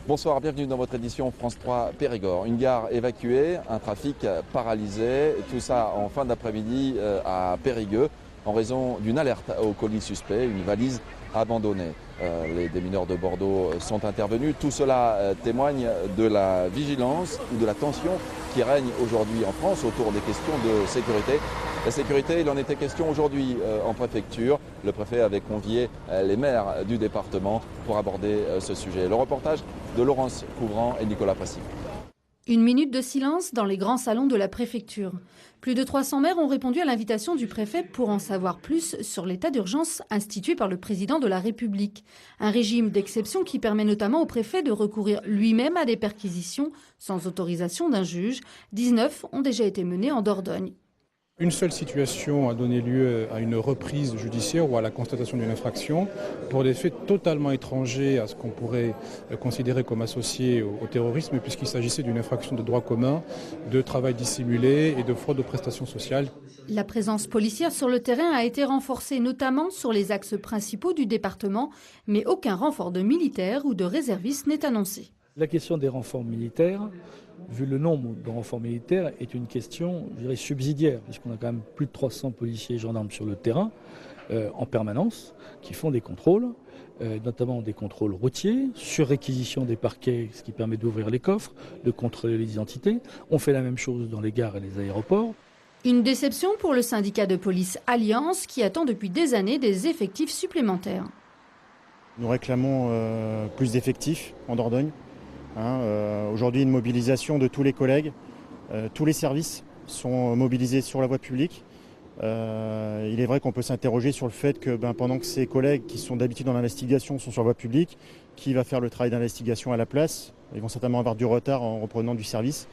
Bonsoir, bienvenue dans votre édition France 3 Périgord. Une gare évacuée, un trafic paralysé, tout ça en fin d'après-midi à Périgueux en raison d'une alerte au colis suspect, une valise abandonnée. Les démineurs de Bordeaux sont intervenus. Tout cela témoigne de la vigilance ou de la tension qui règne aujourd'hui en France autour des questions de sécurité. La sécurité, il en était question aujourd'hui en préfecture. Le préfet avait convié les maires du département pour aborder ce sujet. Le reportage de Laurence Couvrant et Nicolas Passy. Une minute de silence dans les grands salons de la préfecture. Plus de 300 maires ont répondu à l'invitation du préfet pour en savoir plus sur l'état d'urgence institué par le président de la République. Un régime d'exception qui permet notamment au préfet de recourir lui-même à des perquisitions sans autorisation d'un juge. 19 ont déjà été menées en Dordogne. Une seule situation a donné lieu à une reprise judiciaire ou à la constatation d'une infraction pour des faits totalement étrangers à ce qu'on pourrait considérer comme associé au terrorisme, puisqu'il s'agissait d'une infraction de droit commun, de travail dissimulé et de fraude aux prestations sociales. La présence policière sur le terrain a été renforcée notamment sur les axes principaux du département, mais aucun renfort de militaires ou de réservistes n'est annoncé. La question des renforts militaires, vu le nombre de renforts militaires, est une question, je dirais, subsidiaire, puisqu'on a quand même plus de 300 policiers et gendarmes sur le terrain, en permanence, qui font des contrôles, notamment des contrôles routiers, sur réquisition des parquets, ce qui permet d'ouvrir les coffres, de contrôler les identités. On fait la même chose dans les gares et les aéroports. Une déception pour le syndicat de police Alliance, qui attend depuis des années des effectifs supplémentaires. Nous réclamons plus d'effectifs en Dordogne. Aujourd'hui, une mobilisation de tous les collègues, tous les services sont mobilisés sur la voie publique. Il est vrai qu'on peut s'interroger sur le fait que pendant que ces collègues qui sont d'habitude dans l'investigation sont sur la voie publique, qui va faire le travail d'investigation à la place? Ils vont certainement avoir du retard en reprenant du service.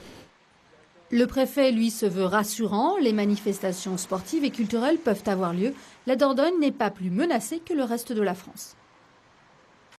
Le préfet, lui, se veut rassurant. Les manifestations sportives et culturelles peuvent avoir lieu. La Dordogne n'est pas plus menacée que le reste de la France.